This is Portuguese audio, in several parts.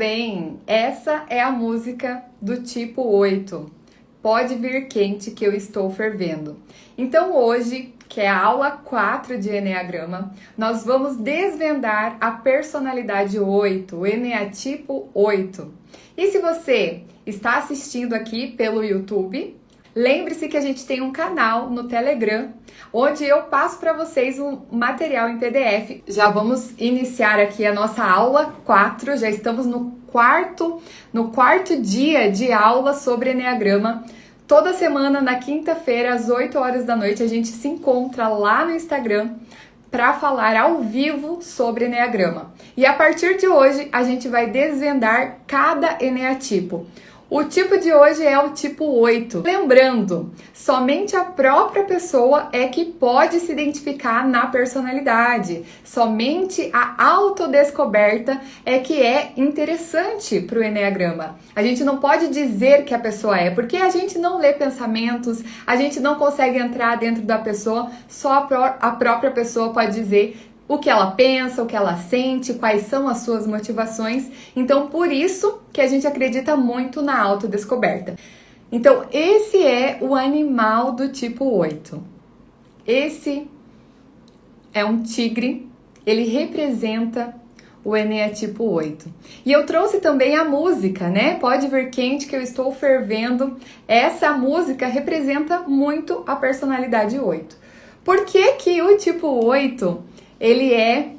bem, essa é a música do tipo 8. Pode vir quente que eu estou fervendo. Então hoje, que é a aula 4 de Eneagrama, nós vamos desvendar a personalidade 8, o Eneatipo 8. E se você está assistindo aqui pelo YouTube, lembre-se que a gente tem um canal no Telegram, onde eu passo para vocês um material em PDF. Já vamos iniciar aqui a nossa aula 4, já estamos no quarto dia de aula sobre Eneagrama. Toda semana, na quinta-feira, às 8 horas da noite, a gente se encontra lá no Instagram para falar ao vivo sobre Eneagrama. E a partir de hoje, a gente vai desvendar cada Eneatipo. O tipo de hoje é o tipo 8. Lembrando, somente a própria pessoa é que pode se identificar na personalidade. Somente a autodescoberta é que é interessante para o Eneagrama. A gente não pode dizer que a pessoa é, porque a gente não lê pensamentos, a gente não consegue entrar dentro da pessoa, só a própria pessoa pode dizer o que ela pensa, o que ela sente, quais são as suas motivações. Então, por isso que a gente acredita muito na autodescoberta. Então, esse é o animal do tipo 8. Esse é um tigre, ele representa o Eneatipo 8. E eu trouxe também a música, né? Pode vir quente que eu estou fervendo. Essa música representa muito a personalidade 8. Por que que o tipo 8... ele é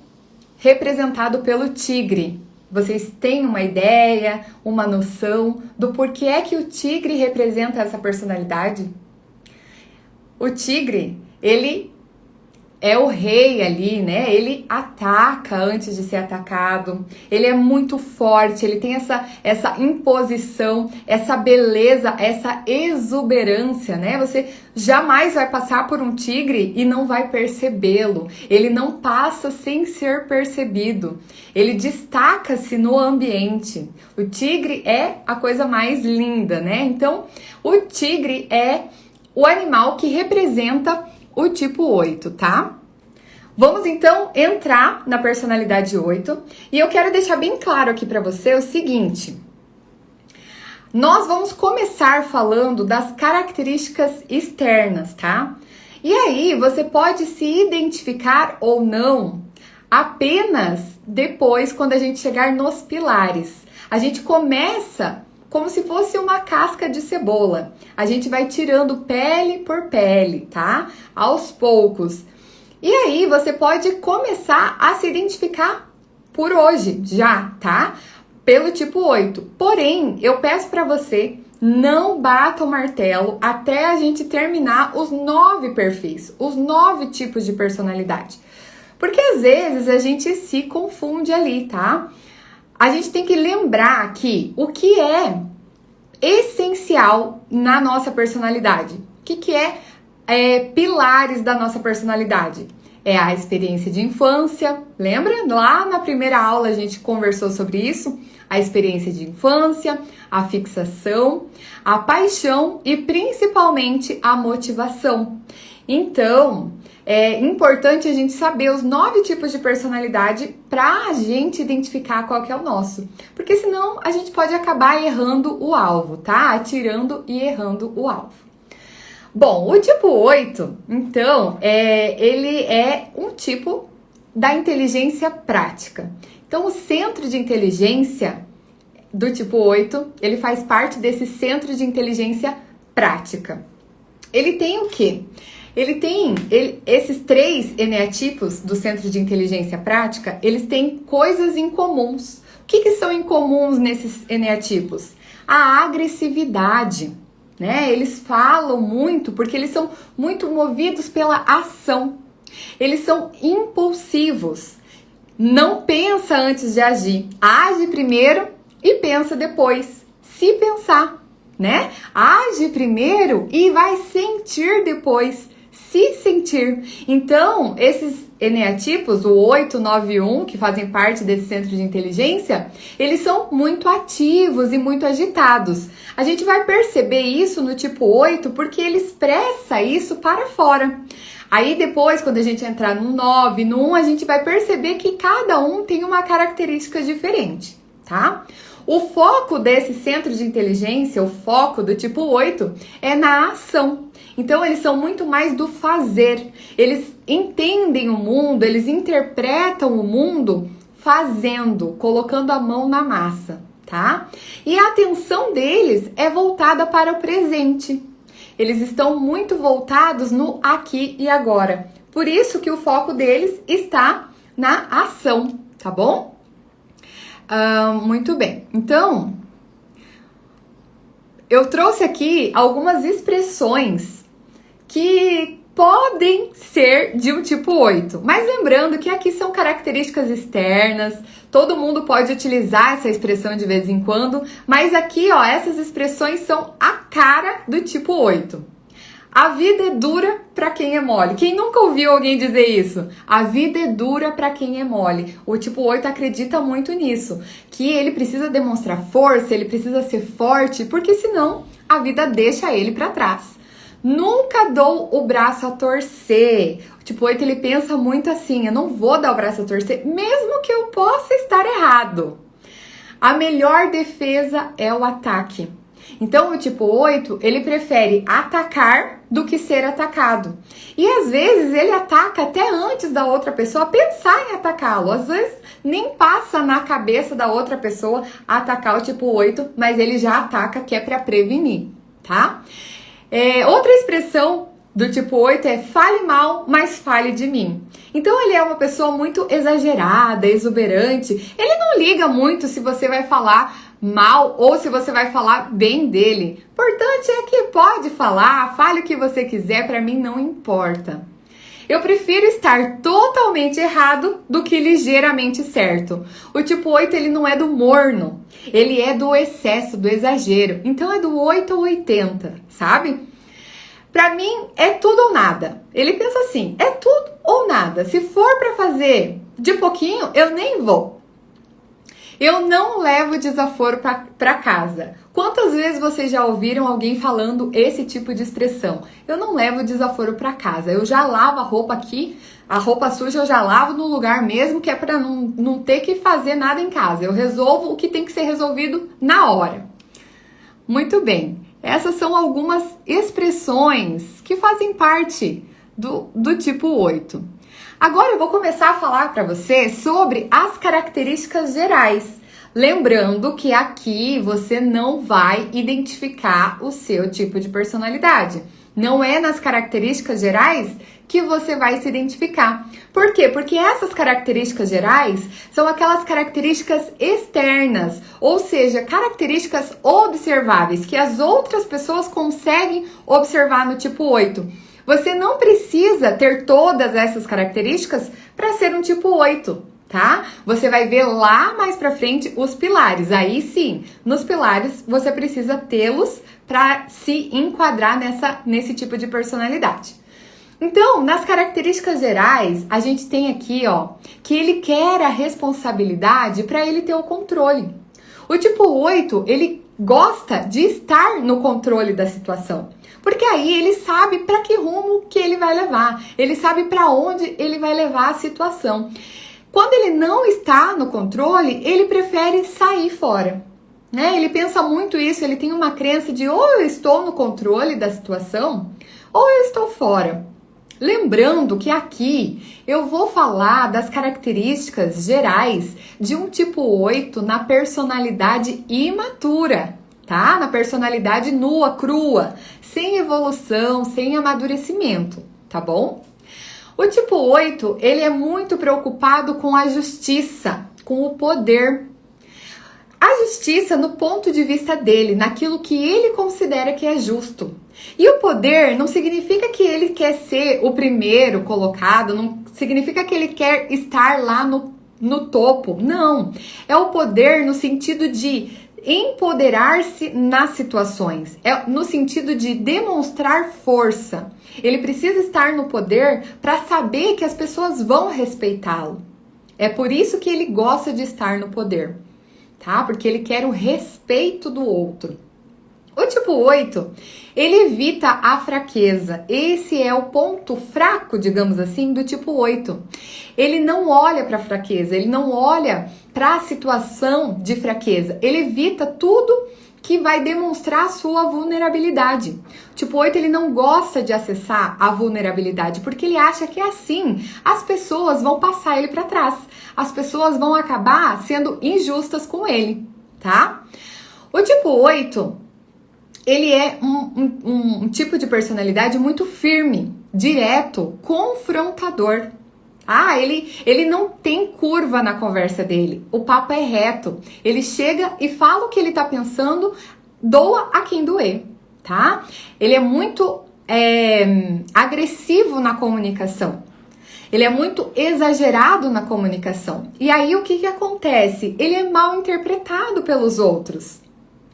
representado pelo tigre? Vocês têm uma ideia, uma noção do porquê é que o tigre representa essa personalidade? O tigre, ele é o rei ali, né? Ele ataca antes de ser atacado. Ele é muito forte, ele tem essa imposição, essa beleza, essa exuberância, né? Você jamais vai passar por um tigre e não vai percebê-lo. Ele não passa sem ser percebido. Ele destaca-se no ambiente. O tigre é a coisa mais linda, né? Então, o tigre é o animal que representa o tipo 8, tá? Vamos então entrar na personalidade 8 e eu quero deixar bem claro aqui para você o seguinte. Nós vamos começar falando das características externas, tá? E aí você pode se identificar ou não apenas depois, quando a gente chegar nos pilares. A gente começa como se fosse uma casca de cebola. A gente vai tirando pele por pele, tá? Aos poucos. E aí você pode começar a se identificar por hoje, já, tá? Pelo tipo 8. Porém, eu peço para você, não bata o martelo até a gente terminar os 9 perfis, os 9 tipos de personalidade. Porque às vezes a gente se confunde ali, tá? A gente tem que lembrar que o que é essencial na nossa personalidade. O que é pilares da nossa personalidade? É a experiência de infância. Lembra? Lá na primeira aula a gente conversou sobre isso. A experiência de infância, a fixação, a paixão e principalmente a motivação. Então, é importante a gente saber os 9 tipos de personalidade para a gente identificar qual que é o nosso. Porque senão a gente pode acabar errando o alvo, tá? Atirando e errando o alvo. Bom, o tipo 8, então, ele é um tipo da inteligência prática. Então, o centro de inteligência do tipo 8, ele faz parte desse centro de inteligência prática. Ele tem o quê? Esses 3 eneatipos do centro de inteligência prática, eles têm coisas em comuns. O que são incomuns nesses eneatipos? A agressividade, né? Eles falam muito porque eles são muito movidos pela ação. Eles são impulsivos. Não pensa antes de agir. Age primeiro e pensa depois. Se pensar, né? Age primeiro e vai sentir depois. Se sentir. Então, esses eneatipos, o 8, 9 e 1, que fazem parte desse centro de inteligência, eles são muito ativos e muito agitados. A gente vai perceber isso no tipo 8 porque ele expressa isso para fora. Aí depois, quando a gente entrar no 9, no 1, a gente vai perceber que cada um tem uma característica diferente, tá? O foco desse centro de inteligência, o foco do tipo 8, é na ação. Então, eles são muito mais do fazer. Eles entendem o mundo, eles interpretam o mundo fazendo, colocando a mão na massa, tá? E a atenção deles é voltada para o presente. Eles estão muito voltados no aqui e agora. Por isso que o foco deles está na ação, tá bom? Muito bem. Então, eu trouxe aqui algumas expressões que podem ser de um tipo 8. Mas lembrando que aqui são características externas, todo mundo pode utilizar essa expressão de vez em quando, mas aqui, ó, essas expressões são a cara do tipo 8. A vida é dura para quem é mole. Quem nunca ouviu alguém dizer isso? A vida é dura para quem é mole. O tipo 8 acredita muito nisso, que ele precisa demonstrar força, ele precisa ser forte, porque senão a vida deixa ele para trás. Nunca dou o braço a torcer. O tipo 8, ele pensa muito assim, eu não vou dar o braço a torcer, mesmo que eu possa estar errado. A melhor defesa é o ataque. Então, o tipo 8, ele prefere atacar do que ser atacado. E às vezes ele ataca até antes da outra pessoa pensar em atacá-lo. Às vezes nem passa na cabeça da outra pessoa atacar o tipo 8, mas ele já ataca, que é para prevenir, tá? Outra expressão do tipo 8 é fale mal, mas fale de mim. Então ele é uma pessoa muito exagerada, exuberante. Ele não liga muito se você vai falar mal ou se você vai falar bem dele. O importante é que pode falar, fale o que você quiser, para mim não importa. Eu prefiro estar totalmente errado do que ligeiramente certo. O tipo 8, ele não é do morno, ele é do excesso, do exagero. Então é do 8 ou 80, sabe? Pra mim é tudo ou nada. Ele pensa assim, é tudo ou nada. Se for pra fazer de pouquinho, eu nem vou. Eu não levo desaforo pra casa. Quantas vezes vocês já ouviram alguém falando esse tipo de expressão? Eu não levo desaforo pra casa. Eu já lavo a roupa aqui, a roupa suja eu já lavo no lugar mesmo, que é pra não ter que fazer nada em casa. Eu resolvo o que tem que ser resolvido na hora. Muito bem. Essas são algumas expressões que fazem parte do tipo 8. Agora eu vou começar a falar para você sobre as características gerais. Lembrando que aqui você não vai identificar o seu tipo de personalidade. Não é nas características gerais que você vai se identificar. Por quê? Porque essas características gerais são aquelas características externas, ou seja, características observáveis que as outras pessoas conseguem observar no tipo 8. Você não precisa ter todas essas características para ser um tipo 8, tá? Você vai ver lá mais pra frente os pilares. Aí sim, nos pilares você precisa tê-los para se enquadrar nesse tipo de personalidade. Então, nas características gerais, a gente tem aqui, ó, que ele quer a responsabilidade para ele ter o controle. O tipo 8, ele gosta de estar no controle da situação. Porque aí ele sabe para que rumo que ele vai levar, ele sabe para onde ele vai levar a situação. Quando ele não está no controle, ele prefere sair fora, né? Ele pensa muito isso, ele tem uma crença de ou eu estou no controle da situação ou eu estou fora. Lembrando que aqui eu vou falar das características gerais de um tipo 8 na personalidade imatura, tá? Na personalidade nua, crua, sem evolução, sem amadurecimento, tá bom? O tipo 8, ele é muito preocupado com a justiça, com o poder. A justiça no ponto de vista dele, naquilo que ele considera que é justo. E o poder não significa que ele quer ser o primeiro colocado, não significa que ele quer estar lá no topo. Não, é o poder no sentido de empoderar-se nas situações, é no sentido de demonstrar força. Ele precisa estar no poder para saber que as pessoas vão respeitá-lo. É por isso que ele gosta de estar no poder, tá? Porque ele quer o respeito do outro. O tipo 8, ele evita a fraqueza. Esse é o ponto fraco, digamos assim, do tipo 8. ele não olha para a fraqueza, ele não olha para a situação de fraqueza, ele evita tudo que vai demonstrar a sua vulnerabilidade. Tipo 8, ele não gosta de acessar a vulnerabilidade, porque ele acha que assim as pessoas vão passar ele para trás, as pessoas vão acabar sendo injustas com ele, tá? O tipo 8, ele é um tipo de personalidade muito firme, direto, confrontador. Ele não tem curva na conversa dele. O papo é reto. Ele chega e fala o que ele tá pensando, doa a quem doer, tá? Ele é muito agressivo na comunicação. Ele é muito exagerado na comunicação. E aí o que acontece? Ele é mal interpretado pelos outros.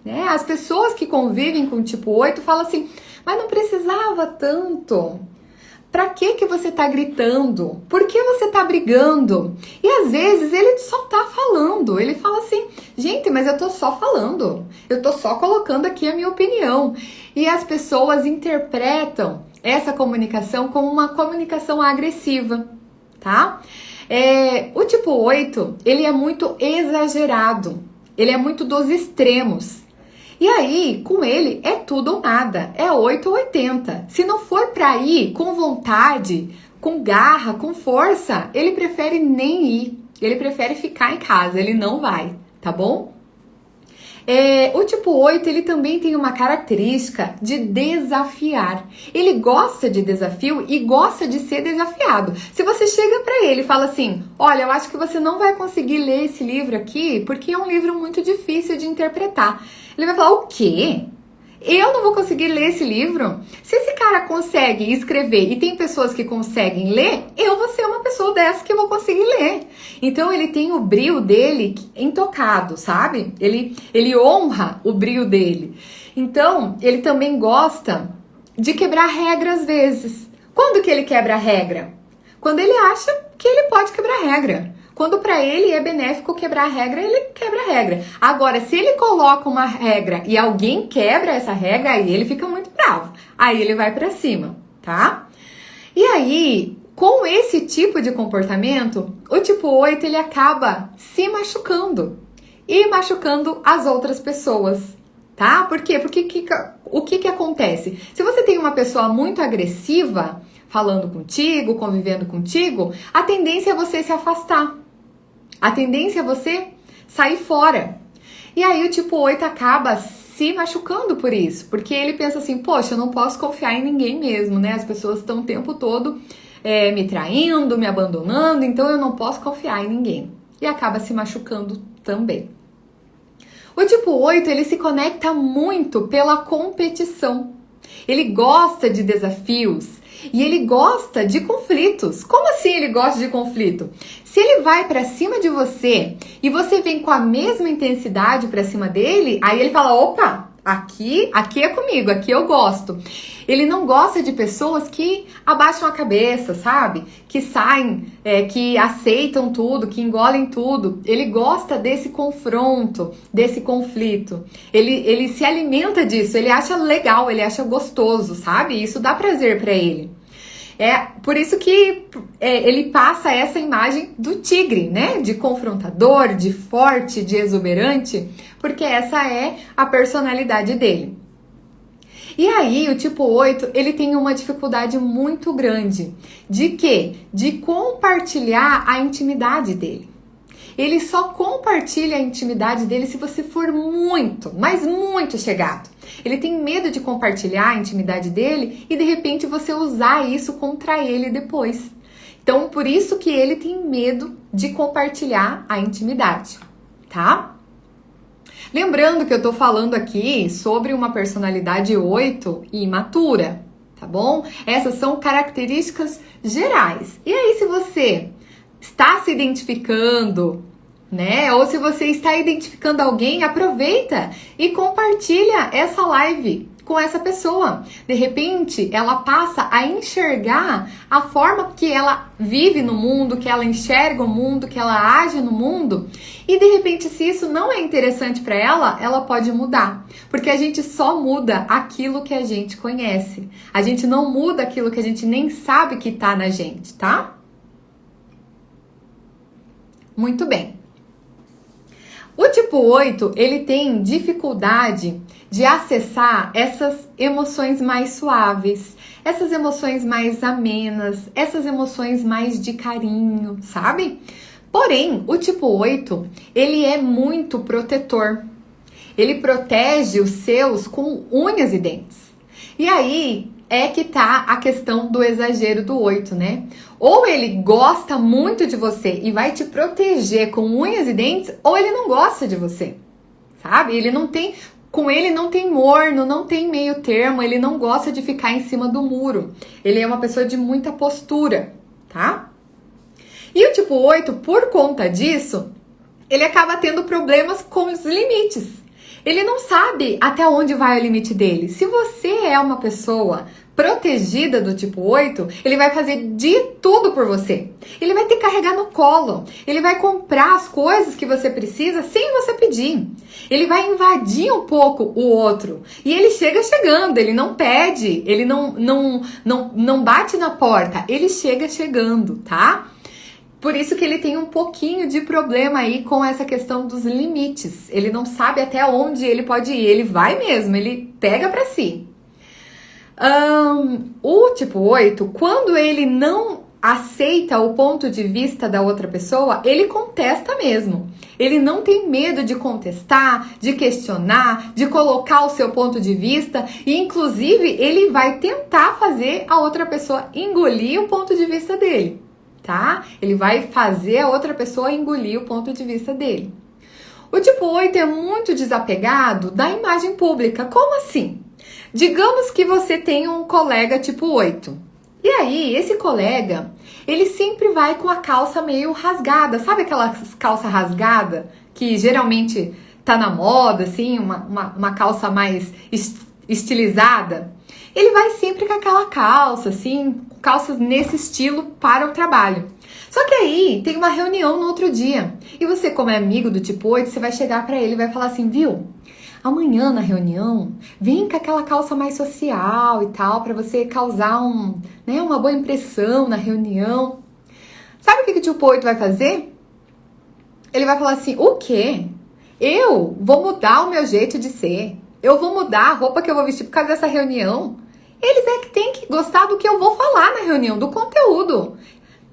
Né? As pessoas que convivem com o tipo 8 falam assim, mas não precisava tanto. Pra que você tá gritando? Por que você tá brigando? E às vezes ele só tá falando. Ele fala assim, gente, mas eu tô só falando. Eu tô só colocando aqui a minha opinião. E as pessoas interpretam essa comunicação como uma comunicação agressiva, tá? O tipo 8, ele é muito exagerado. Ele é muito dos extremos. E aí, com ele, é tudo ou nada. É 8 ou 80. Se não for pra ir com vontade, com garra, com força, ele prefere nem ir. Ele prefere ficar em casa, ele não vai, tá bom? O tipo 8, ele também tem uma característica de desafiar. Ele gosta de desafio e gosta de ser desafiado. Se você chega pra ele e fala assim, olha, eu acho que você não vai conseguir ler esse livro aqui, porque é um livro muito difícil de interpretar. Ele vai falar, o quê? Eu não vou conseguir ler esse livro? Se esse cara consegue escrever e tem pessoas que conseguem ler, eu vou ser uma pessoa dessa que eu vou conseguir ler. Então ele tem o brio dele intocado, sabe? Ele honra o brio dele. Então ele também gosta de quebrar regra às vezes. Quando que ele quebra a regra? Quando ele acha que ele pode quebrar a regra. Quando para ele é benéfico quebrar a regra, ele quebra a regra. Agora, se ele coloca uma regra e alguém quebra essa regra, aí ele fica muito bravo. Aí ele vai para cima, tá? E aí, com esse tipo de comportamento, o tipo 8, ele acaba se machucando e machucando as outras pessoas, tá? Por quê? Porque o que acontece? Se você tem uma pessoa muito agressiva falando contigo, convivendo contigo, a tendência é você se afastar. A tendência é você sair fora. E aí o tipo 8 acaba se machucando por isso. Porque ele pensa assim, poxa, eu não posso confiar em ninguém mesmo, né? As pessoas estão o tempo todo me traindo, me abandonando, então eu não posso confiar em ninguém. E acaba se machucando também. O tipo 8, ele se conecta muito pela competição. Ele gosta de desafios e ele gosta de conflitos. Como assim ele gosta de conflito? Se ele vai pra cima de você e você vem com a mesma intensidade pra cima dele, aí ele fala, opa, aqui é comigo, aqui eu gosto. Ele não gosta de pessoas que abaixam a cabeça, sabe? Que saem, que aceitam tudo, que engolem tudo. Ele gosta desse confronto, desse conflito. Ele se alimenta disso, ele acha legal, ele acha gostoso, sabe? Isso dá prazer pra ele. Por isso que ele passa essa imagem do tigre, né? De confrontador, de forte, de exuberante, porque essa é a personalidade dele. E aí, o tipo 8, ele tem uma dificuldade muito grande. De quê? De compartilhar a intimidade dele. Ele só compartilha a intimidade dele se você for muito, mas muito chegado. Ele tem medo de compartilhar a intimidade dele e de repente você usar isso contra ele depois. Então, por isso que ele tem medo de compartilhar a intimidade, tá? Lembrando que eu tô falando aqui sobre uma personalidade 8 e imatura, tá bom? Essas são características gerais. E aí, se você está se identificando, né? Ou se você está identificando alguém, aproveita e compartilha essa live com essa pessoa. De repente, ela passa a enxergar a forma que ela vive no mundo, que ela enxerga o mundo, que ela age no mundo. E de repente, se isso não é interessante para ela, ela pode mudar. Porque a gente só muda aquilo que a gente conhece. A gente não muda aquilo que a gente nem sabe que tá na gente, tá? Muito bem. O tipo 8, ele tem dificuldade de acessar essas emoções mais suaves, essas emoções mais amenas, essas emoções mais de carinho, sabe? Porém, o tipo 8, ele é muito protetor. Ele protege os seus com unhas e dentes. E aí é que tá a questão do exagero do 8, né? Ou ele gosta muito de você e vai te proteger com unhas e dentes, ou ele não gosta de você, sabe? Com ele não tem morno, não tem meio termo, ele não gosta de ficar em cima do muro. Ele é uma pessoa de muita postura, tá? E o tipo 8, por conta disso, ele acaba tendo problemas com os limites. Ele não sabe até onde vai o limite dele. Se você é uma pessoa protegida do tipo 8, ele vai fazer de tudo por você. Ele vai te carregar no colo. Ele vai comprar as coisas que você precisa sem você pedir. Ele vai invadir um pouco o outro. E ele chega chegando, ele não pede, ele não bate na porta. Ele chega chegando, tá? Por isso que ele tem um pouquinho de problema aí com essa questão dos limites. Ele não sabe até onde ele pode ir. Ele vai mesmo, ele pega pra si. O tipo 8, quando ele não aceita o ponto de vista da outra pessoa, ele contesta mesmo. Ele não tem medo de contestar, de questionar, de colocar o seu ponto de vista. E, inclusive, ele vai tentar fazer a outra pessoa engolir o ponto de vista dele. Tá? Ele vai fazer a outra pessoa engolir o ponto de vista dele. O tipo 8 é muito desapegado da imagem pública. Como assim? Digamos que você tem um colega tipo 8. E aí, esse colega, ele sempre vai com a calça meio rasgada. Sabe aquela calça rasgada que geralmente tá na moda, assim, uma calça mais estilizada? Ele vai sempre com aquela calça, assim, calças nesse estilo para o trabalho. Só que aí tem uma reunião no outro dia. E você, como é amigo do tipo 8, você vai chegar para ele e vai falar assim, viu? Amanhã na reunião, vem com aquela calça mais social e tal, para você causar uma boa impressão na reunião. Sabe o que o tipo 8 vai fazer? Ele vai falar assim, o quê? Eu vou mudar o meu jeito de ser. Eu vou mudar a roupa que eu vou vestir por causa dessa reunião. Eles é que tem que gostar do que eu vou falar na reunião, do conteúdo.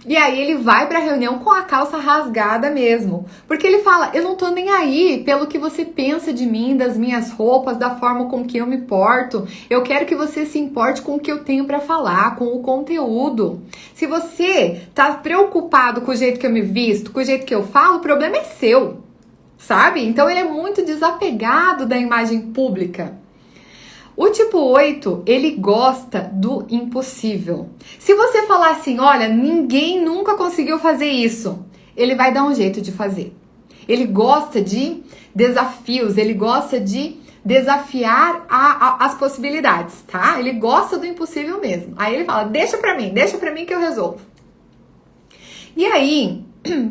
E aí ele vai pra reunião com a calça rasgada mesmo. Porque ele fala, eu não tô nem aí pelo que você pensa de mim, das minhas roupas, da forma com que eu me porto. Eu quero que você se importe com o que eu tenho pra falar, com o conteúdo. Se você tá preocupado com o jeito que eu me visto, com o jeito que eu falo, o problema é seu. Sabe? Então ele é muito desapegado da imagem pública. O tipo 8, ele gosta do impossível. Se você falar assim, olha, ninguém nunca conseguiu fazer isso, ele vai dar um jeito de fazer. Ele gosta de desafios, ele gosta de desafiar as possibilidades, tá? Ele gosta do impossível mesmo. Aí ele fala, deixa pra mim que eu resolvo. E aí,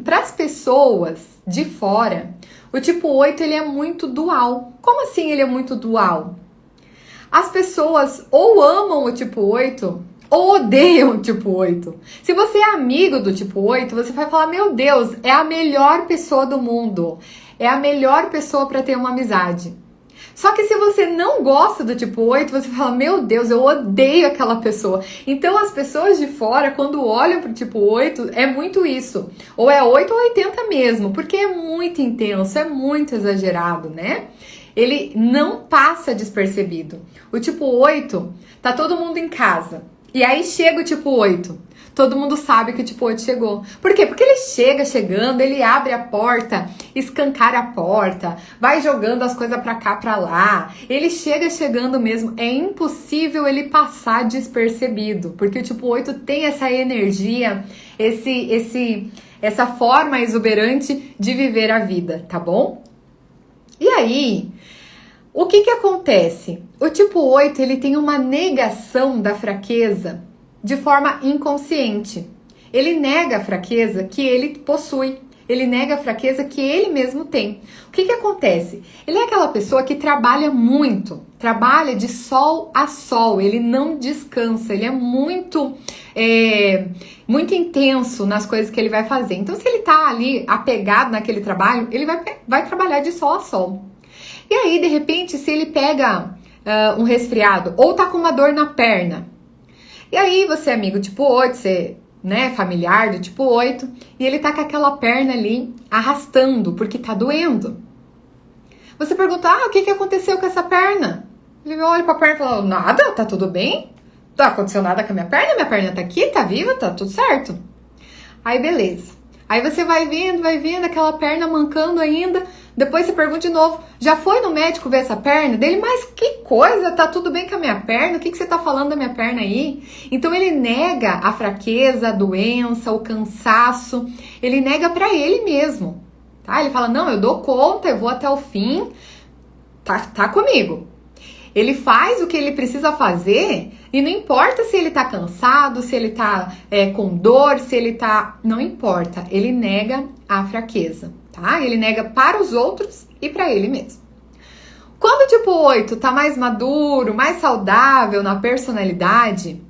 para as pessoas de fora, o tipo 8, ele é muito dual. Como assim ele é muito dual? As pessoas ou amam o tipo 8 ou odeiam o tipo 8. Se você é amigo do tipo 8, você vai falar, meu Deus, é a melhor pessoa do mundo. É a melhor pessoa para ter uma amizade. Só que se você não gosta do tipo 8, você fala, meu Deus, eu odeio aquela pessoa. Então as pessoas de fora, quando olham pro tipo 8, é muito isso. Ou é 8 ou 80 mesmo, porque é muito intenso, é muito exagerado, né? Ele não passa despercebido. O tipo 8, tá todo mundo em casa. E aí chega o tipo 8. Todo mundo sabe que o tipo 8 chegou. Por quê? Porque ele chega chegando, ele abre a porta, escancara a porta, vai jogando as coisas pra cá, pra lá. Ele chega chegando mesmo. É impossível ele passar despercebido. Porque o tipo 8 tem essa energia, essa forma exuberante de viver a vida, tá bom? E aí, o que acontece? O tipo 8, ele tem uma negação da fraqueza de forma inconsciente. Ele nega a fraqueza que ele possui. Ele nega a fraqueza que ele mesmo tem. O que acontece? Ele é aquela pessoa que trabalha muito, trabalha de sol a sol, ele não descansa, ele é muito intenso nas coisas que ele vai fazer. Então, se ele tá ali apegado naquele trabalho, ele vai trabalhar de sol a sol. E aí, de repente, se ele pega um resfriado ou tá com uma dor na perna, e aí você é amigo tipo 8, você, familiar do tipo 8, e ele tá com aquela perna ali arrastando porque tá doendo. Você pergunta, o que aconteceu com essa perna? Ele olha pra perna e fala, nada, tá tudo bem? Não aconteceu nada com a minha perna tá aqui, tá viva, tá tudo certo. Aí beleza. Aí você vai vendo aquela perna mancando ainda. Depois você pergunta de novo, já foi no médico ver essa perna? Dele, mas que coisa, tá tudo bem com a minha perna? O que você tá falando da minha perna aí? Então ele nega a fraqueza, a doença, o cansaço. Ele nega pra ele mesmo, tá? Ele fala, não, eu dou conta, eu vou até o fim, tá comigo. Ele faz o que ele precisa fazer e não importa se ele tá cansado, se ele tá com dor, se ele tá... Não importa, ele nega a fraqueza, tá? Ele nega para os outros e para ele mesmo. Quando o tipo 8 tá mais maduro, mais saudável na personalidade,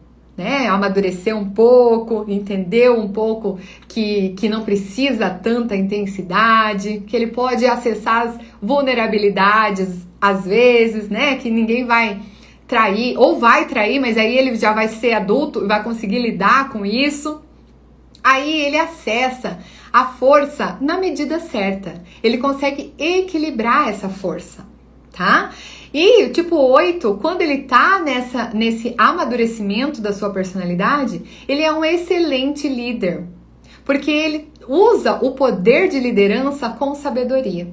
amadureceu um pouco, entendeu um pouco que não precisa tanta intensidade, que ele pode acessar as vulnerabilidades às vezes, que ninguém vai trair, ou vai trair, mas aí ele já vai ser adulto e vai conseguir lidar com isso. Aí ele acessa a força na medida certa. Ele consegue equilibrar essa força, tá? E o tipo 8, quando ele tá nesse amadurecimento da sua personalidade, ele é um excelente líder, porque ele usa o poder de liderança com sabedoria.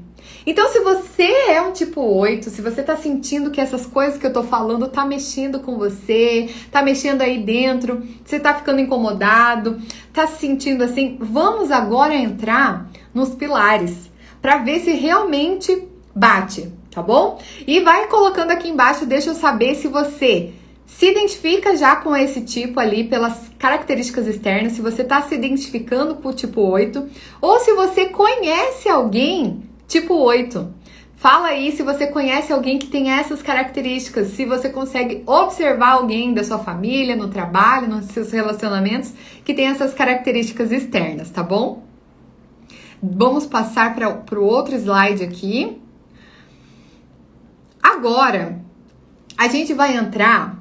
Então, se você é um tipo 8, se você tá sentindo que essas coisas que eu tô falando tá mexendo com você, tá mexendo aí dentro, você tá ficando incomodado, tá se sentindo assim, vamos agora entrar nos pilares para ver se realmente bate, tá bom? E vai colocando aqui embaixo, deixa eu saber se você se identifica já com esse tipo ali pelas características externas, se você tá se identificando com o tipo 8, ou se você conhece alguém tipo 8. Fala aí se você conhece alguém que tem essas características, se você consegue observar alguém da sua família, no trabalho, nos seus relacionamentos, que tem essas características externas, tá bom? Vamos passar para o outro slide aqui. Agora, a gente vai entrar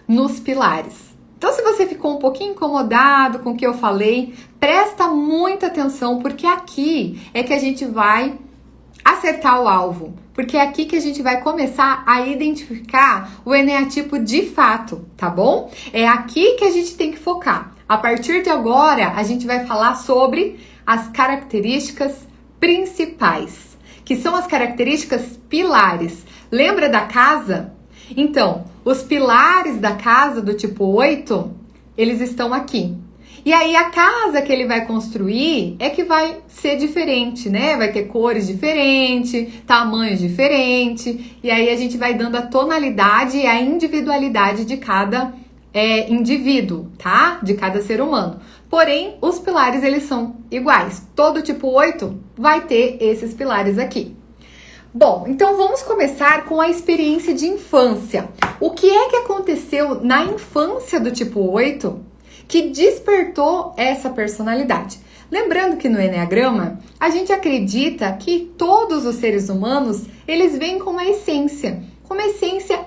nos pilares. Então, se você ficou um pouquinho incomodado com o que eu falei, presta muita atenção, porque aqui é que a gente vai acertar o alvo, porque é aqui que a gente vai começar a identificar o eneatipo de fato, tá bom? É aqui que a gente tem que focar. A partir de agora, a gente vai falar sobre as características principais, que são as características pilares. Lembra da casa? Então, os pilares da casa do tipo 8, eles estão aqui. E aí a casa que ele vai construir é que vai ser diferente, Vai ter cores diferentes, tamanhos diferentes. E aí a gente vai dando a tonalidade e a individualidade de cada indivíduo, tá? De cada ser humano. Porém, os pilares, eles são iguais. Todo tipo 8 vai ter esses pilares aqui. Bom, então vamos começar com a experiência de infância. O que é que aconteceu na infância do tipo 8 que despertou essa personalidade? Lembrando que no Eneagrama, a gente acredita que todos os seres humanos, eles vêm com uma essência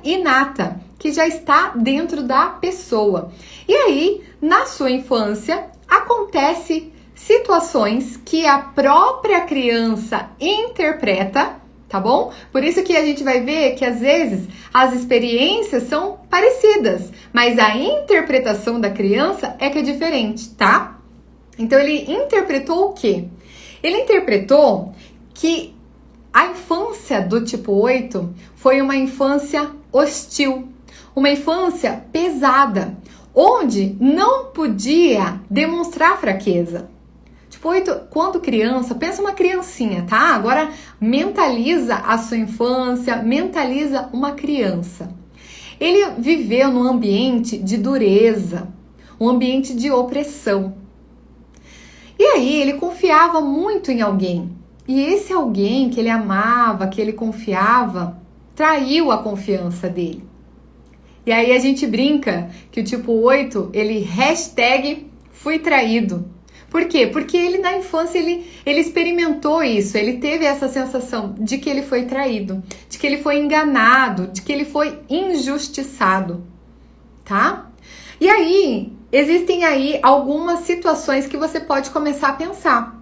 inata, que já está dentro da pessoa. E aí, na sua infância, acontece situações que a própria criança interpreta, tá bom? Por isso que a gente vai ver que às vezes as experiências são parecidas, mas a interpretação da criança é que é diferente, tá? Então ele interpretou o quê? Ele interpretou que a infância do tipo 8 foi uma infância hostil, uma infância pesada, onde não podia demonstrar fraqueza. Tipo 8, quando criança, pensa uma criancinha, tá? Agora mentaliza a sua infância, mentaliza uma criança. Ele viveu num ambiente de dureza, um ambiente de opressão. E aí ele confiava muito em alguém. E esse alguém que ele amava, que ele confiava, traiu a confiança dele. E aí a gente brinca que o tipo 8, ele hashtag fui traído. Por quê? Porque ele na infância, ele experimentou isso, ele teve essa sensação de que ele foi traído, de que ele foi enganado, de que ele foi injustiçado, tá? E aí, existem aí algumas situações que você pode começar a pensar.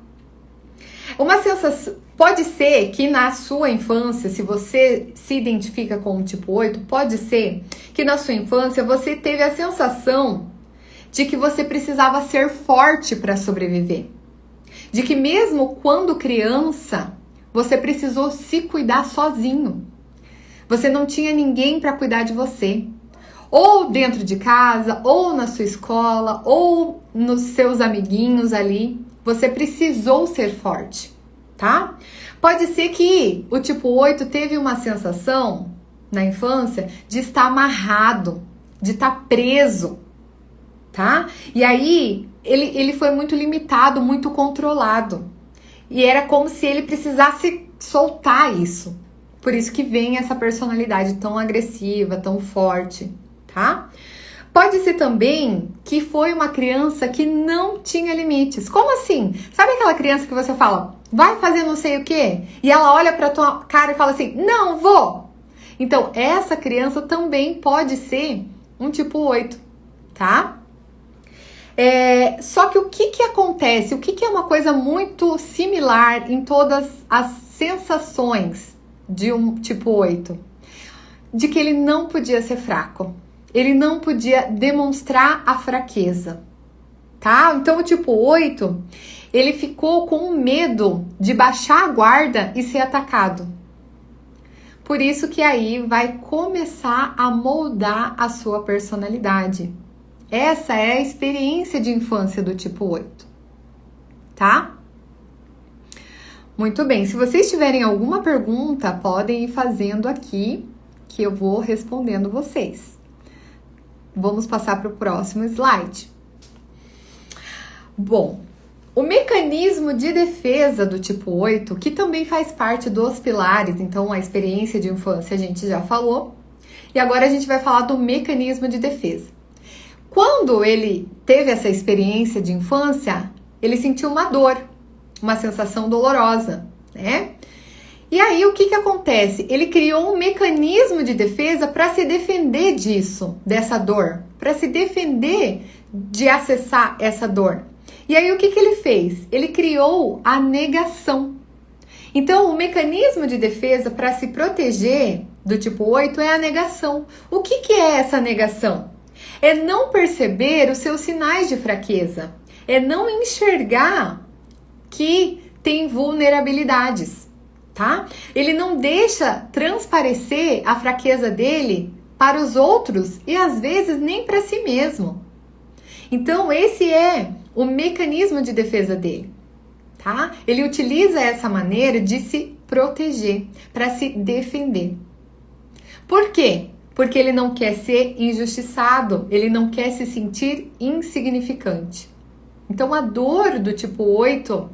Uma sensação, pode ser que na sua infância, se você se identifica com o tipo 8, pode ser que na sua infância você teve a sensação de que você precisava ser forte para sobreviver. De que mesmo quando criança, você precisou se cuidar sozinho. Você não tinha ninguém para cuidar de você. Ou dentro de casa, ou na sua escola, ou nos seus amiguinhos ali. Você precisou ser forte, tá? Pode ser que o tipo 8 teve uma sensação na infância de estar amarrado, de estar preso, tá? E aí ele foi muito limitado, muito controlado. E era como se ele precisasse soltar isso. Por isso que vem essa personalidade tão agressiva, tão forte, tá? Pode ser também que foi uma criança que não tinha limites. Como assim? Sabe aquela criança que você fala, vai fazer não sei o quê? E ela olha pra tua cara e fala assim, não vou! Então, essa criança também pode ser um tipo 8, tá? Só que o que acontece? O que é uma coisa muito similar em todas as sensações de um tipo 8? De que ele não podia ser fraco. Ele não podia demonstrar a fraqueza, tá? Então o tipo 8, ele ficou com medo de baixar a guarda e ser atacado. Por isso que aí vai começar a moldar a sua personalidade. Essa é a experiência de infância do tipo 8, tá? Muito bem, se vocês tiverem alguma pergunta, podem ir fazendo aqui, que eu vou respondendo vocês. Vamos passar para o próximo slide. Bom, o mecanismo de defesa do tipo 8, que também faz parte dos pilares, então a experiência de infância a gente já falou, e agora a gente vai falar do mecanismo de defesa. Quando ele teve essa experiência de infância, ele sentiu uma dor, uma sensação dolorosa, né? E aí o que acontece? Ele criou um mecanismo de defesa para se defender disso, dessa dor, para se defender de acessar essa dor. E aí o que ele fez? Ele criou a negação. Então o mecanismo de defesa para se proteger do tipo 8 é a negação. O que é essa negação? É não perceber os seus sinais de fraqueza, é não enxergar que tem vulnerabilidades, tá? Ele não deixa transparecer a fraqueza dele para os outros e às vezes nem para si mesmo. Então esse é o mecanismo de defesa dele, tá? Ele utiliza essa maneira de se proteger, para se defender. Por quê? Porque ele não quer ser injustiçado, ele não quer se sentir insignificante. Então a dor do tipo 8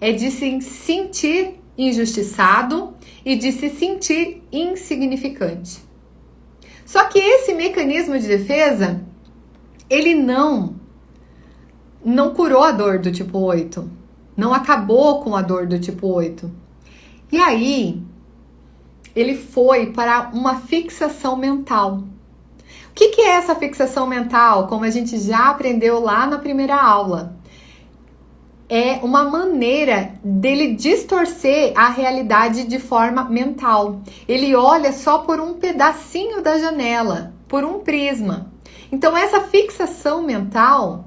é de se sentir injustiçado e de se sentir insignificante. Só que esse mecanismo de defesa, ele não curou a dor do tipo 8, não acabou com a dor do tipo 8. E aí, ele foi para uma fixação mental. O que é essa fixação mental? Como a gente já aprendeu lá na primeira aula. É uma maneira dele distorcer a realidade de forma mental. Ele olha só por um pedacinho da janela, por um prisma. Então essa fixação mental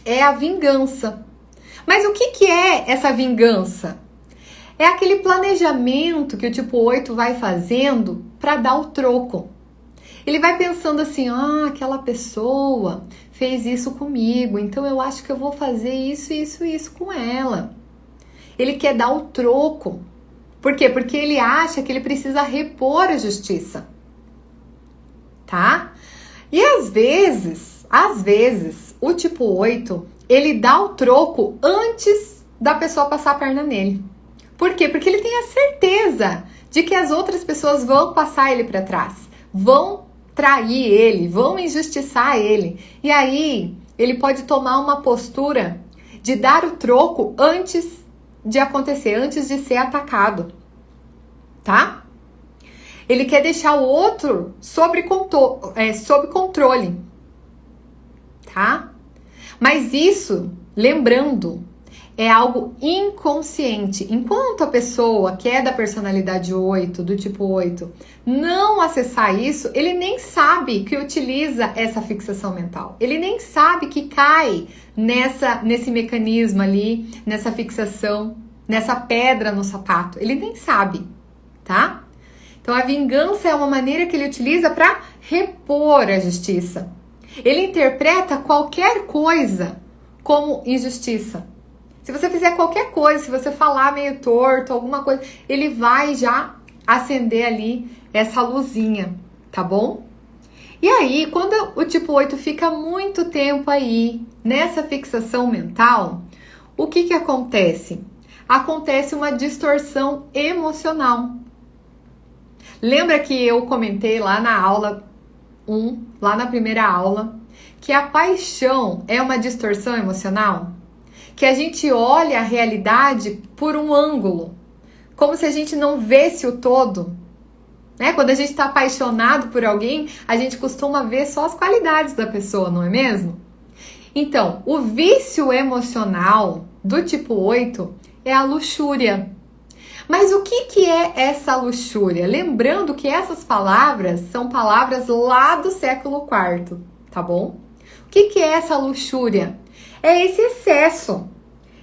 é a vingança. Mas o que é essa vingança? É aquele planejamento que o tipo 8 vai fazendo para dar o troco. Ele vai pensando assim, aquela pessoa fez isso comigo, então eu acho que eu vou fazer isso com ela. Ele quer dar o troco. Por quê? Porque ele acha que ele precisa repor a justiça. Tá? E às vezes, o tipo 8, ele dá o troco antes da pessoa passar a perna nele. Por quê? Porque ele tem a certeza de que as outras pessoas vão passar ele para trás, vão trair ele, vão injustiçar ele. E aí, ele pode tomar uma postura de dar o troco antes de acontecer, antes de ser atacado, tá? Ele quer deixar o outro sob controle, tá? Mas isso, lembrando, é algo inconsciente. Enquanto a pessoa que é da personalidade 8, do tipo 8, não acessar isso, ele nem sabe que utiliza essa fixação mental. Ele nem sabe que cai nesse mecanismo ali, nessa fixação, nessa pedra no sapato. Ele nem sabe, tá? Então a vingança é uma maneira que ele utiliza para repor a justiça. Ele interpreta qualquer coisa como injustiça. Se você fizer qualquer coisa, se você falar meio torto, alguma coisa, ele vai já acender ali essa luzinha, tá bom? E aí, quando o tipo 8 fica muito tempo aí nessa fixação mental, o que acontece? Acontece uma distorção emocional. Lembra que eu comentei lá na aula 1, lá na primeira aula, que a paixão é uma distorção emocional? Que a gente olha a realidade por um ângulo, como se a gente não visse o todo, né? Quando a gente está apaixonado por alguém, a gente costuma ver só as qualidades da pessoa, não é mesmo? Então, o vício emocional do tipo 8 é a luxúria. Mas o que é essa luxúria? Lembrando que essas palavras são palavras lá do século IV, tá bom? O que é essa luxúria? É esse excesso,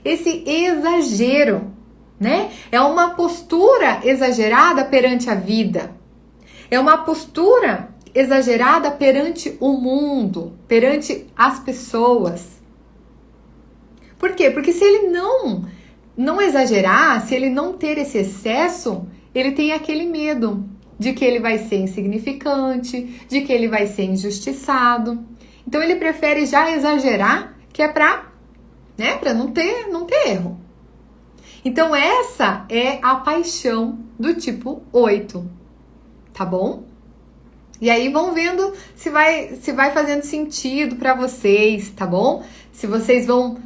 esse exagero, né? É uma postura exagerada perante a vida. É uma postura exagerada perante o mundo, perante as pessoas. Por quê? Porque se ele não exagerar, se ele não ter esse excesso, ele tem aquele medo de que ele vai ser insignificante, de que ele vai ser injustiçado. Então ele prefere já exagerar, que é para não ter erro. Então essa é a paixão do tipo 8, tá bom? E aí vão vendo se vai fazendo sentido para vocês, tá bom? Se vocês vão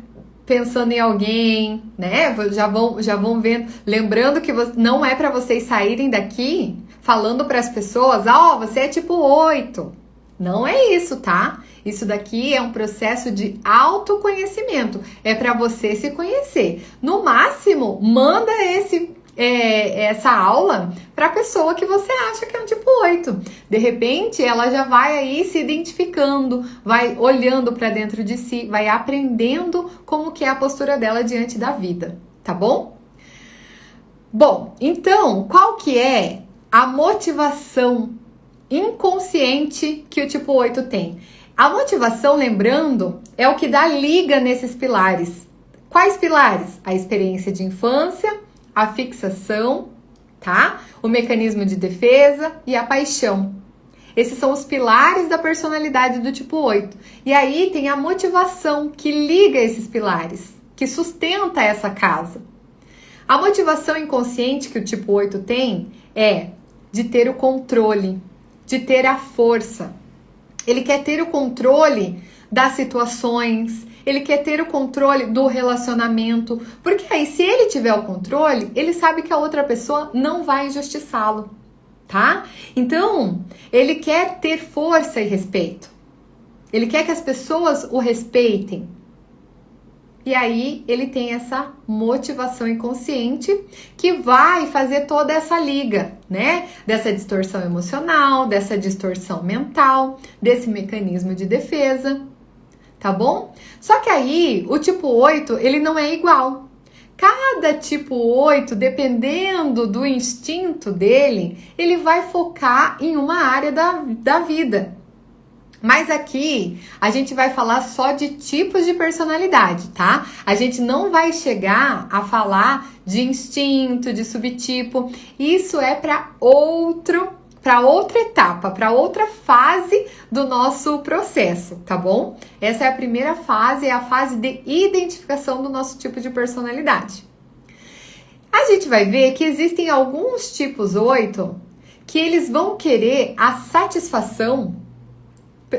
pensando em alguém, né? Já vão vendo, lembrando que não é para vocês saírem daqui falando para as pessoas, você é tipo 8. Não é isso, tá? Isso daqui é um processo de autoconhecimento. É para você se conhecer. No máximo, manda essa aula para a pessoa que você acha que é um tipo 8. De repente, ela já vai aí se identificando, vai olhando para dentro de si, vai aprendendo como que é a postura dela diante da vida, tá bom? Bom, então, qual que é a motivação inconsciente que o tipo 8 tem? A motivação, lembrando, é o que dá liga nesses pilares. Quais pilares? A experiência de infância, a fixação, tá? O mecanismo de defesa e a paixão. Esses são os pilares da personalidade do tipo 8. E aí tem a motivação que liga esses pilares, que sustenta essa casa. A motivação inconsciente que o tipo 8 tem é de ter o controle, de ter a força. Ele quer ter o controle das situações, ele quer ter o controle do relacionamento, porque aí se ele tiver o controle, ele sabe que a outra pessoa não vai injustiçá-lo, tá? Então, ele quer ter força e respeito. Ele quer que as pessoas o respeitem. E aí ele tem essa motivação inconsciente que vai fazer toda essa liga, né? Dessa distorção emocional, dessa distorção mental, desse mecanismo de defesa, tá bom? Só que aí o tipo 8, ele não é igual. Cada tipo 8, dependendo do instinto dele, ele vai focar em uma área da vida. Mas aqui a gente vai falar só de tipos de personalidade, tá? A gente não vai chegar a falar de instinto, de subtipo. Isso é para outro para outra etapa, para outra fase do nosso processo, tá bom? Essa é a primeira fase, é a fase de identificação do nosso tipo de personalidade. A gente vai ver que existem alguns tipos 8 que eles vão querer a satisfação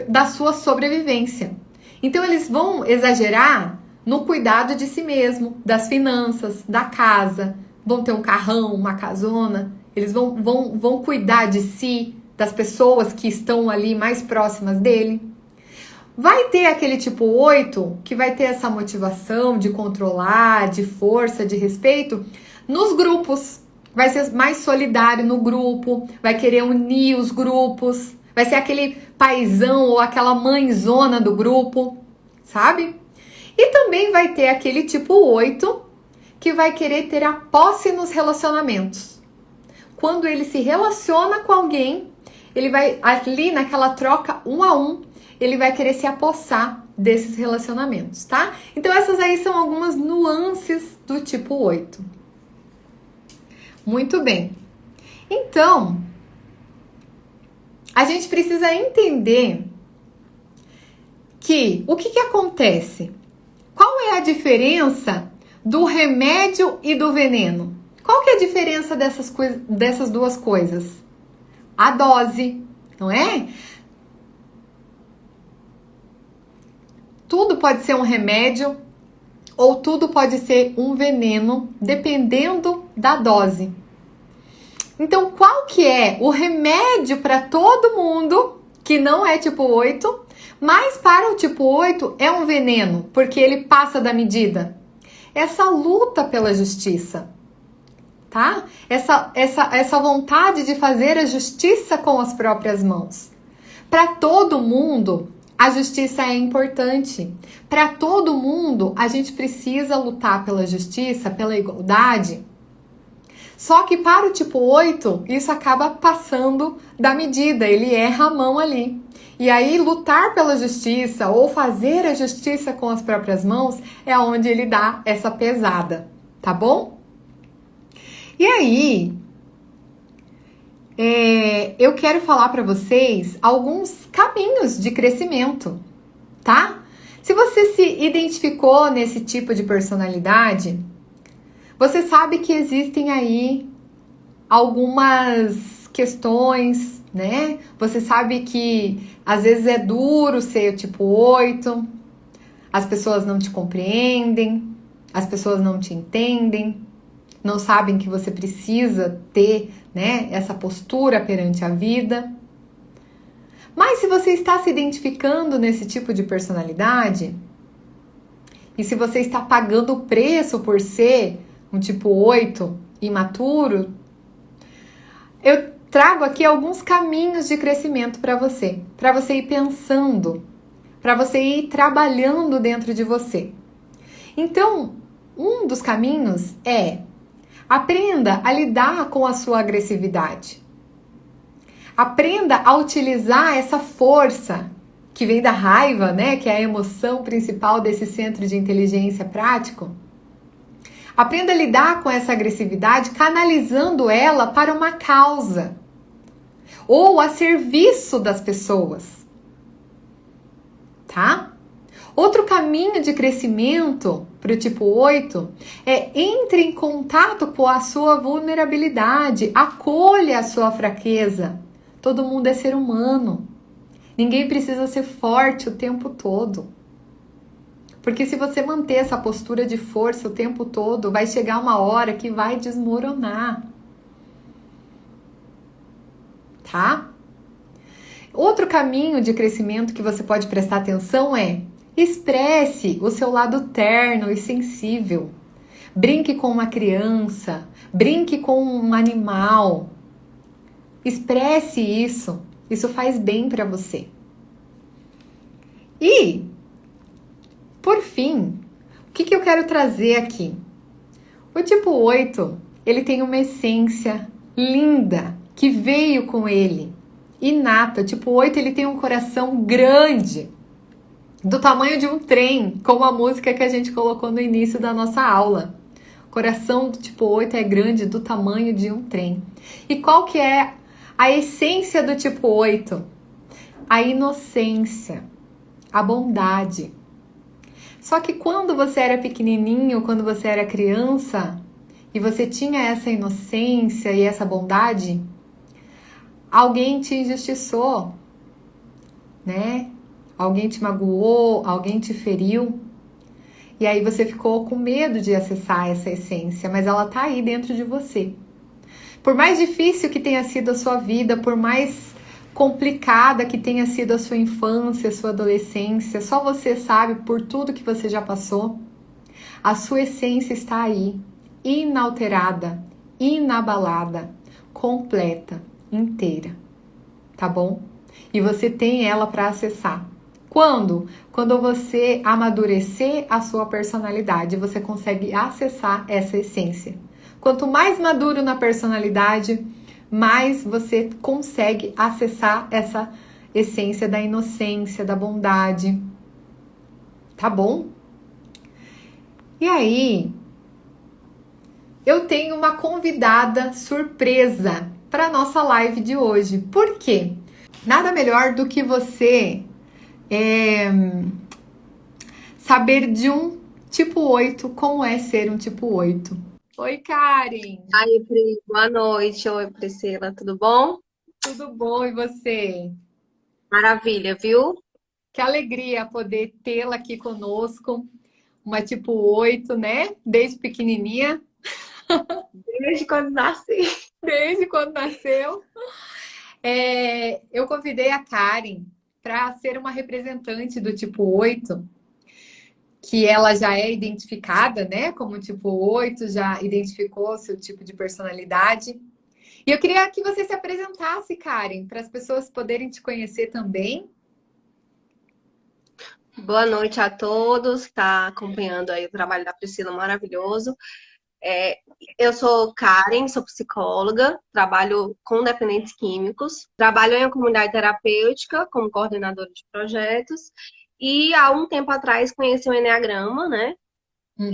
da sua sobrevivência. Então eles vão exagerar no cuidado de si mesmo, das finanças, da casa, vão ter um carrão, uma casona, eles vão cuidar de si, das pessoas que estão ali mais próximas dele. Vai ter aquele tipo 8 que vai ter essa motivação de controlar, de força, de respeito nos grupos. Vai ser mais solidário no grupo, vai querer unir os grupos, vai ser aquele paizão ou aquela mãezona do grupo, sabe? E também vai ter aquele tipo 8 que vai querer ter a posse nos relacionamentos. Quando ele se relaciona com alguém, ele vai ali naquela troca 1 a 1, ele vai querer se apossar desses relacionamentos, tá? Então essas aí são algumas nuances do tipo 8. Muito bem. Então, a gente precisa entender que o que acontece? Qual é a diferença do remédio e do veneno? Qual que é a diferença dessas duas coisas? A dose, não é? Tudo pode ser um remédio ou tudo pode ser um veneno, dependendo da dose. Então, qual que é o remédio para todo mundo que não é tipo 8, mas para o tipo 8 é um veneno, porque ele passa da medida? Essa luta pela justiça, tá? Essa vontade de fazer a justiça com as próprias mãos. Para todo mundo, a justiça é importante. Para todo mundo, a gente precisa lutar pela justiça, pela igualdade. Só que para o tipo 8, isso acaba passando da medida, ele erra a mão ali. E aí, lutar pela justiça ou fazer a justiça com as próprias mãos é onde ele dá essa pesada, tá bom? E aí, eu quero falar para vocês alguns caminhos de crescimento, tá? Se você se identificou nesse tipo de personalidade, você sabe que existem aí algumas questões, né? Você sabe que às vezes é duro ser o tipo 8, as pessoas não te compreendem, as pessoas não te entendem, não sabem que você precisa ter, né, essa postura perante a vida. Mas se você está se identificando nesse tipo de personalidade, e se você está pagando o preço por ser um tipo 8 imaturo, eu trago aqui alguns caminhos de crescimento para você ir pensando, para você ir trabalhando dentro de você. Então, um dos caminhos é: aprenda a lidar com a sua agressividade. Aprenda a utilizar essa força que vem da raiva, né, que é a emoção principal desse centro de inteligência prático. Aprenda a lidar com essa agressividade canalizando ela para uma causa ou a serviço das pessoas, tá? Outro caminho de crescimento para o tipo 8 é: entre em contato com a sua vulnerabilidade, acolha a sua fraqueza. Todo mundo é ser humano. Ninguém precisa ser forte o tempo todo. Porque se você manter essa postura de força o tempo todo, vai chegar uma hora que vai desmoronar. Tá? Outro caminho de crescimento que você pode prestar atenção é: expresse o seu lado terno e sensível. Brinque com uma criança, brinque com um animal. Expresse isso. Isso faz bem para você. E, por fim, o que eu quero trazer aqui? O tipo 8, ele tem uma essência linda que veio com ele, inata. O tipo 8, ele tem um coração grande, do tamanho de um trem, como a música que a gente colocou no início da nossa aula. O coração do tipo 8 é grande, do tamanho de um trem. E qual que é A essência do tipo 8, a inocência, a bondade. Só que quando você era pequenininho, quando você era criança, e você tinha essa inocência e essa bondade, alguém te injustiçou, né? Alguém te magoou, alguém te feriu. E aí você ficou com medo de acessar essa essência, mas ela tá aí dentro de você. Por mais difícil que tenha sido a sua vida, por mais complicada que tenha sido a sua infância, a sua adolescência, só você sabe por tudo que você já passou, a sua essência está aí, inalterada, inabalada, completa, inteira, tá bom? E você tem ela para acessar. Quando? Quando você amadurecer a sua personalidade, você consegue acessar essa essência. Quanto mais maduro na personalidade, mais você consegue acessar essa essência da inocência, da bondade. Tá bom? E aí, eu tenho uma convidada surpresa para nossa live de hoje. Por quê? Nada melhor do que você saber de um tipo 8, como é ser um tipo 8. Oi, Karen! Aí, Pri, boa noite. Oi, Priscila, tudo bom? Tudo bom e você? Maravilha, viu? Que alegria poder tê-la aqui conosco. Uma tipo 8, né? Desde pequenininha, Desde quando nasci. desde quando nasceu. Eu convidei a Karen para ser uma representante do tipo 8, que ela já é identificada, né, como tipo 8, já identificou seu tipo de personalidade. E eu queria que você se apresentasse, Karen, para as pessoas poderem te conhecer também. Boa noite a todos que está acompanhando aí o trabalho da Priscila, maravilhoso. É, eu sou Karen, sou psicóloga, trabalho com dependentes químicos, trabalho em uma comunidade terapêutica como coordenadora de projetos e há um tempo atrás conheci o Enneagrama, né? Uhum,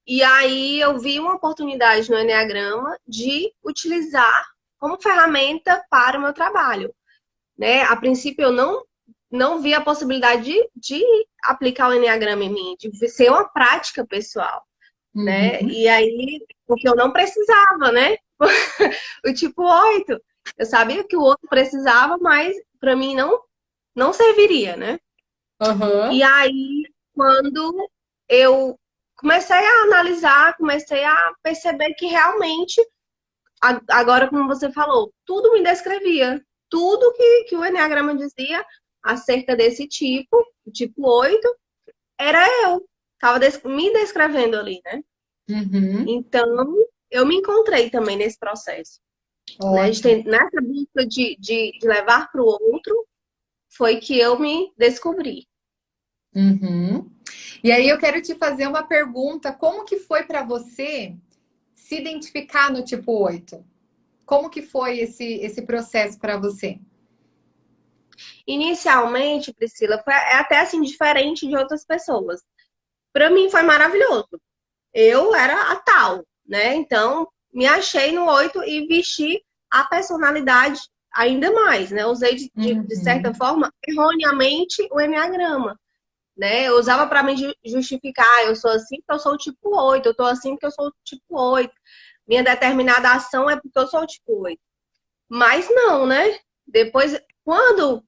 E aí eu vi uma oportunidade no Enneagrama de utilizar como ferramenta para o meu trabalho, né? A princípio eu não vi a possibilidade de aplicar o Enneagrama em mim, de ser uma prática pessoal, né? uhum, E aí, porque eu não precisava, né? O tipo 8, eu sabia que o outro precisava, mas para mim não serviria, né? uhum. E aí, quando eu comecei a analisar, comecei a perceber que realmente, agora como você falou, tudo me descrevia. Tudo que o Enneagrama dizia acerca desse tipo, o tipo 8, era eu. Estava me descrevendo ali, né? Uhum. Então, eu me encontrei também nesse processo. Né? Ótimo. Nessa busca de levar para o outro, foi que eu me descobri. Uhum. E aí eu quero te fazer uma pergunta: como que foi para você se identificar no tipo 8? Como que foi esse processo para você? Inicialmente, Priscila, foi até assim diferente de outras pessoas. Para mim foi maravilhoso. Eu era a tal, né? Então, me achei no 8 e vesti a personalidade ainda mais, né? Usei de certa Uhum. forma erroneamente o enneagrama, né? Eu usava para me justificar, eu sou assim porque eu sou o tipo 8, eu tô assim porque eu sou o tipo 8. Minha determinada ação é porque eu sou o tipo 8. Mas não, né? Depois, quando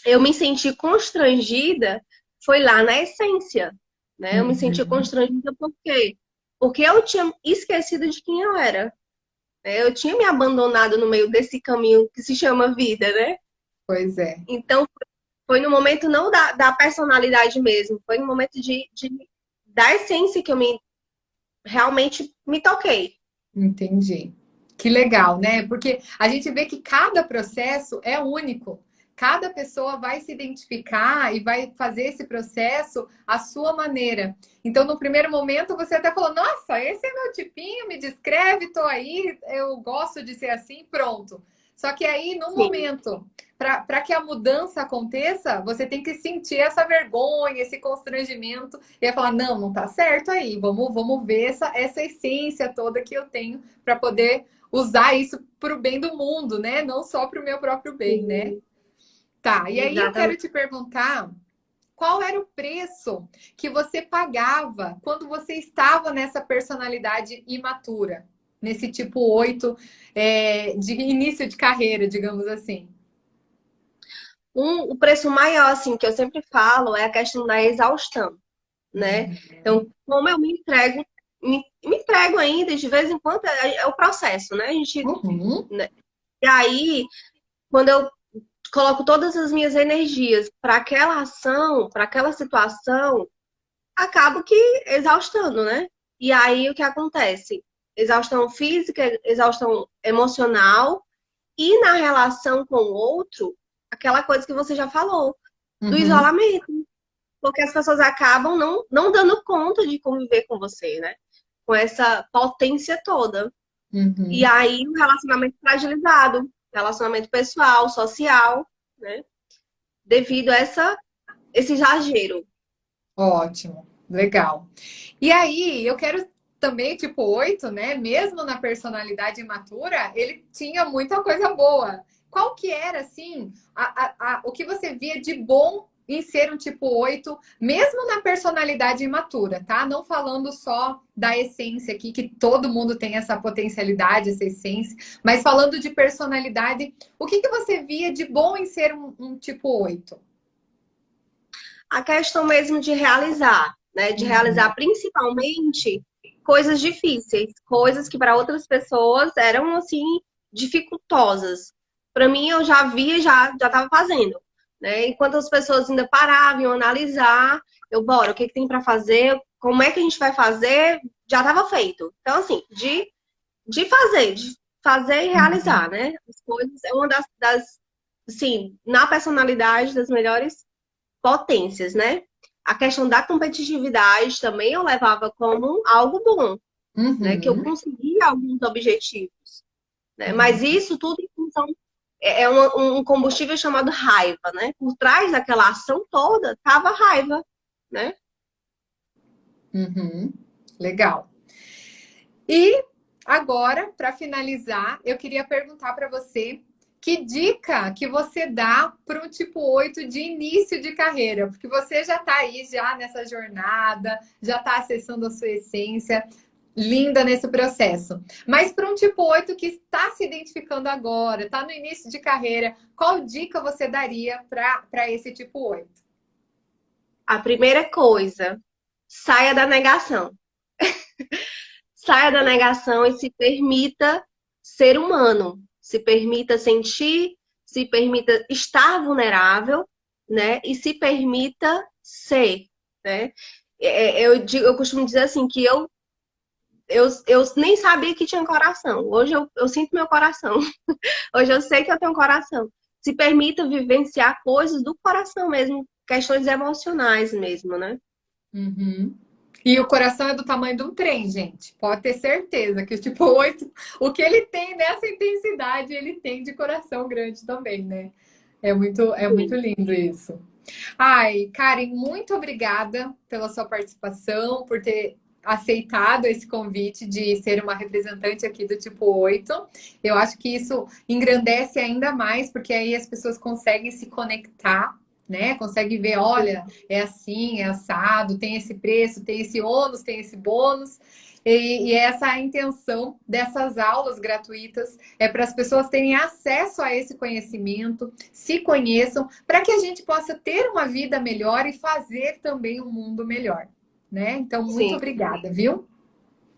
eu me senti constrangida, foi lá na essência, né? Eu me senti Uhum. constrangida por quê? Porque eu tinha esquecido de quem eu era, né? Eu tinha me abandonado no meio desse caminho que se chama vida, né? Pois é, Então, foi no momento não da personalidade mesmo, foi no momento da essência que eu realmente me toquei. entendi. Que legal, né? Porque a gente vê que cada processo é único. Cada pessoa vai se identificar e vai fazer esse processo à sua maneira. Então, no primeiro momento, você até falou: Nossa, esse é meu tipinho, me descreve, tô aí, eu gosto de ser assim, pronto. Só que aí, no Sim, momento, para que a mudança aconteça, você tem que sentir essa vergonha, esse constrangimento, e aí falar, não, não tá certo aí, vamos ver essa essência toda que eu tenho para poder usar isso para o bem do mundo, né? Não só para o meu próprio bem, né? sim, Tá, e aí eu quero exatamente. te perguntar qual era o preço que você pagava quando você estava nessa personalidade imatura, nesse tipo 8 de início de carreira, digamos assim. O preço maior, assim, que eu sempre falo é a questão da exaustão, né? Então, como eu me entrego, me entrego ainda, de vez em quando, é o processo, né? A gente, Uhum, né? E aí, quando eu coloco todas as minhas energias para aquela ação, para aquela situação, acabo que exaustando, né? E aí, o que acontece? Exaustão física, exaustão emocional, e na relação com o outro, aquela coisa que você já falou, do uhum, isolamento. Porque as pessoas acabam não dando conta de conviver com você, né? Com essa potência toda. E uhum. aí o relacionamento fragilizado, relacionamento pessoal, social, né? Devido a esse exagero. Ótimo, legal. E aí, eu quero também, tipo, 8, né? Mesmo na personalidade imatura, ele tinha muita coisa boa. Qual que era, assim, o que você via de bom em ser um tipo 8, mesmo na personalidade imatura, tá? Não falando só da essência aqui, que todo mundo tem essa potencialidade, essa essência, mas falando de personalidade, o que que você via de bom em ser um tipo 8? A questão mesmo de realizar, né? De realizar Uhum, principalmente coisas difíceis, coisas que para outras pessoas eram assim dificultosas. Para mim eu já via, já estava fazendo, né? Enquanto as pessoas ainda paravam, iam analisar, eu bora, o que que tem para fazer? Como é que a gente vai fazer? Já estava feito. Então assim, de fazer e uhum, realizar, né? As coisas é uma assim, na personalidade das melhores potências, né? A questão da competitividade também eu levava como algo bom, né? Que eu uhum. conseguia alguns objetivos, né? Mas Uhum, isso tudo em função um combustível chamado raiva, né? Por trás daquela ação toda tava raiva, né? uhum. Legal. E agora, para finalizar, eu queria perguntar para você que dica que você dá para um tipo 8 de início de carreira, porque você já está aí já nessa jornada, já está acessando a sua essência, linda nesse processo. Mas para um tipo 8 que está se identificando agora, está no início de carreira, qual dica você daria para esse tipo 8? A primeira coisa, saia da negação. Saia da negação e se permita ser humano, se permita sentir, se permita estar vulnerável, né? E se permita ser, né? Eu costumo dizer assim que eu nem sabia que tinha coração. Hoje eu sinto meu coração. Hoje eu sei que eu tenho coração. Se permita vivenciar coisas do coração mesmo, questões emocionais mesmo, né? Uhum. E o coração é do tamanho de um trem, gente. Pode ter certeza que o tipo 8, o que ele tem nessa intensidade, ele tem de coração grande também, né? É muito Sim. lindo isso. Ai, Karen, muito obrigada pela sua participação, por ter aceitado esse convite de ser uma representante aqui do tipo 8. Eu acho que isso engrandece ainda mais, porque aí as pessoas conseguem se conectar, né? Conseguem ver, olha, é assim, é assado, tem esse preço, tem esse ônus, tem esse bônus. E essa é a intenção dessas aulas gratuitas é para as pessoas terem acesso a esse conhecimento, se conheçam, para que a gente possa ter uma vida melhor e fazer também um mundo melhor, né? Então, muito Sim. obrigada, viu?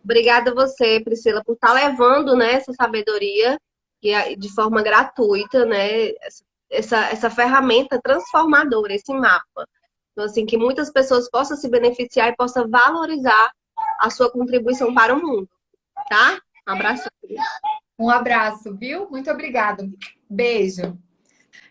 Obrigada a você, Priscila, por estar levando, né, essa sabedoria de forma gratuita, né, essa ferramenta transformadora, esse mapa. Então, assim, que muitas pessoas possam se beneficiar e possam valorizar a sua contribuição para o mundo, tá? Um abraço. Um abraço, viu? Muito obrigada. Beijo.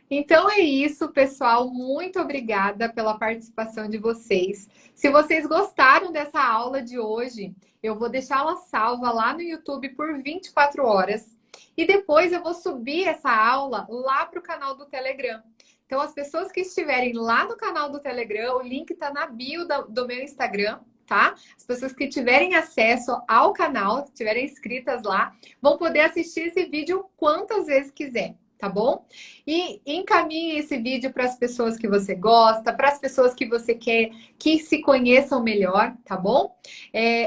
Então é isso, pessoal. Muito obrigada pela participação de vocês. Se vocês gostaram dessa aula de hoje, eu vou deixá-la salva lá no YouTube por 24 horas. E depois eu vou subir essa aula lá para o canal do Telegram. Então, as pessoas que estiverem lá no canal do Telegram, o link está na bio do meu Instagram, tá? As pessoas que tiverem acesso ao canal, estiverem inscritas lá, vão poder assistir esse vídeo quantas vezes quiser, tá bom? E encaminhe esse vídeo para as pessoas que você gosta, para as pessoas que você quer que se conheçam melhor, tá bom?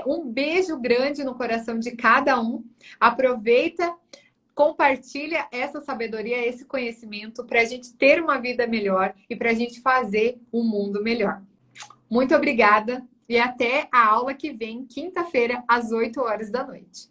Um beijo grande no coração de cada um. Aproveita, compartilha essa sabedoria, esse conhecimento para a gente ter uma vida melhor e para a gente fazer um mundo melhor. Muito obrigada e até a aula que vem, quinta-feira, às 8 horas da noite.